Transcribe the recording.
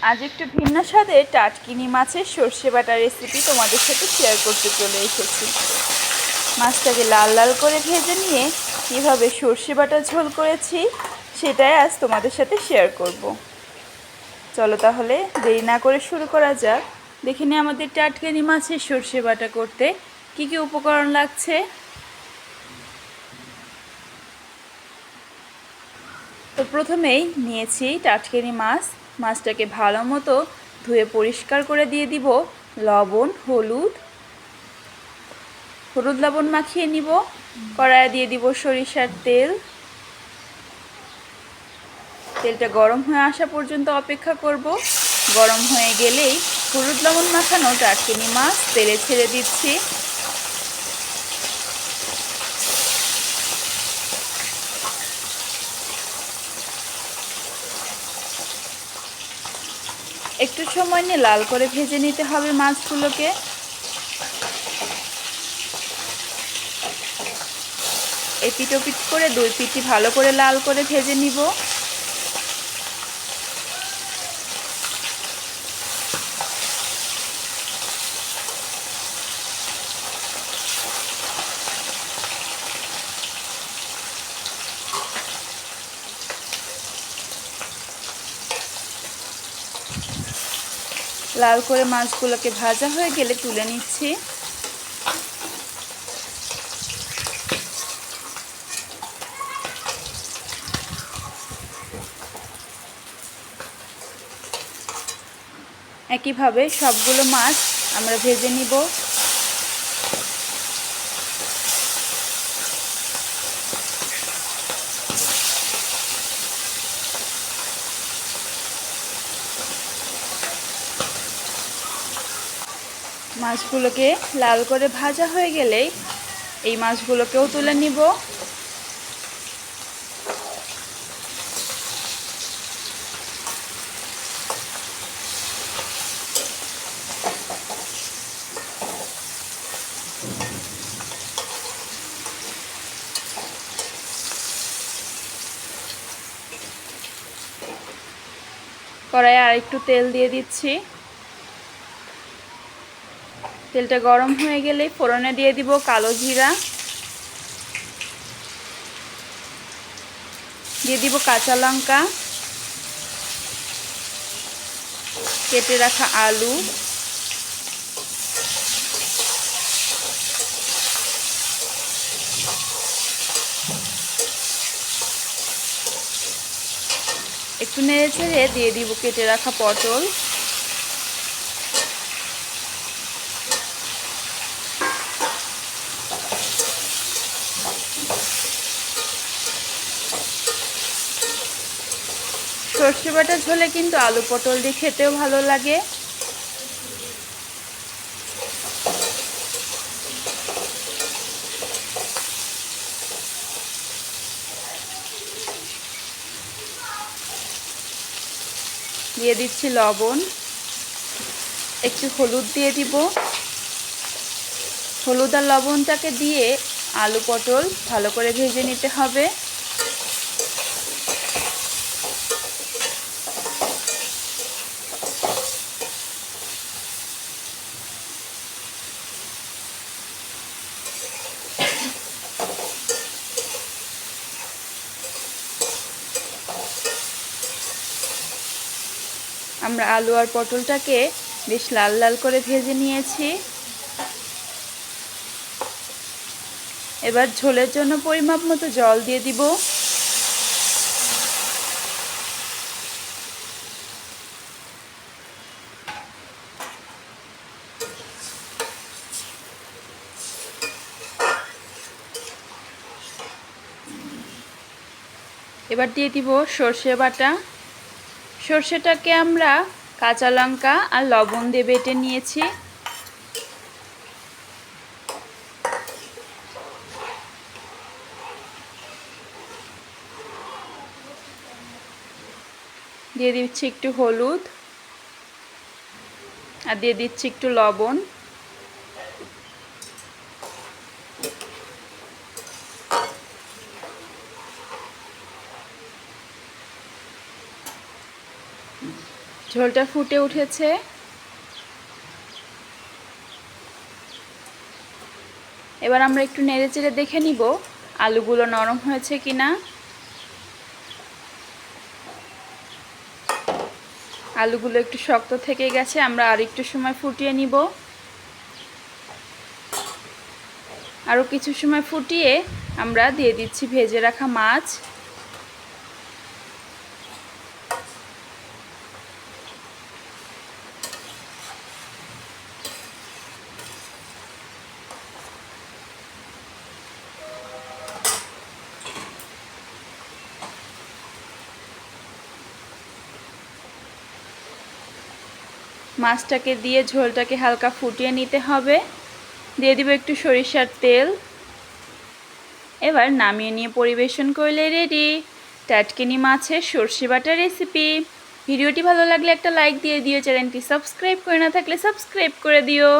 আজ একটু ভিন্ন স্বাদের টাটকিনি মাছের সর্ষে বাটা রেসিপি তোমাদের সাথে শেয়ার করতে চলে এসেছি। মাছটাকে লাল লাল করে ভেজে নিয়ে কীভাবে সর্ষে বাটা ঝোল করেছি সেটাই আজ তোমাদের সাথে শেয়ার করব। চলো তাহলে দেরি না করে শুরু করা যাক। দেখে নিই আমাদের টাটকিনি মাছের সর্ষে বাটা করতে কী কী উপকরণ লাগছে। তো প্রথমেই নিয়েছি টাটকিনি মাছ। মাছটাকে ভালো মতো ধুয়ে পরিষ্কার করে দিয়ে দিব লবণ, হলুদ লবণ মাখিয়ে নিব। কড়াইয়ে দিয়ে দিব সরিষার তেল। তেলটা গরম হয়ে আসা পর্যন্ত অপেক্ষা করব। গরম হয়ে গেলেই হলুদ লবণ মাখানো টাটকিনি মাছ তেলে ছেড়ে দিচ্ছি। একটু সময় নিয়ে লাল করে ভেজে নিতে হবে মাছগুলোকে। এপিট ওপিট করে দুই পিঠই ভালো করে লাল করে ভেজে নিব। লাল করে মাছগুলোকে ভাজা হয়ে গেলে তুলে নিচ্ছি। একইভাবে সবগুলো মাছ আমরা ভেজে নিব। মাছগুলোকে লাল করে ভাজা হয়ে গেলেই এই মাছগুলোকেও তুলে নিব। কড়াইয়ে আর একটু তেল দিয়ে দিচ্ছি। তেলটা গরম হয়ে গেলে ফোড়নে দিয়ে দিব কালো জিরা, দিয়ে দিব কাঁচা লঙ্কা, কেটে রাখা আলু, একটু নেড়ে ছেড়ে দিয়ে দিব কেটে রাখা পটল। সর্ষে বাটা ঝোলে কিন্তু আলু পটল দিয়ে খেতেও ভালো লাগে। দিয়ে দিচ্ছি লবণ, একটু হলুদ দিয়ে দিব। হলুদ আর লবণটাকে দিয়ে আলু পটল ভালো করে ভেজে নিতে হবে। আমরা আলু আর পটলটাকে বেশ লাল লাল করে ভেজে নিয়েছি। এবার ঝোলের জন্য পরিমাপ মতো জল দিয়ে দিব। এবার দিয়ে দিব সর্ষে বাটা। সর্ষেটাকে আমরা কাঁচা লঙ্কা আর লবণ দিয়ে বেটে নিয়েছি। দিয়ে দিচ্ছি একটু হলুদ আর দিয়ে দিচ্ছি একটু লবণ। ঝোলটা ফুটে উঠেছে। এবার আমরা একটু নেড়েচেড়ে দেখে নিব আলুগুলো নরম হয়েছে কিনা। আলুগুলো একটু শক্ত থেকে গেছে, আমরা আর একটু সময় ফুটিয়ে নিব। আরও কিছু সময় ফুটিয়ে আমরা দিয়ে দিচ্ছি ভেজে রাখা মাছ। মাছটাকে দিয়ে ঝোলটাকে হালকা ফুটিয়ে নিতে হবে। দিয়ে দিব একটু সরিষার তেল। এবার নামিয়ে নিয়ে পরিবেশন করলে রেডি টাটকিনি মাছের সর্ষে বাটা রেসিপি। ভিডিওটি ভালো লাগলে একটা লাইক দিয়ে দিও, চ্যানেলটি সাবস্ক্রাইব করে না থাকলে সাবস্ক্রাইব করে দিও।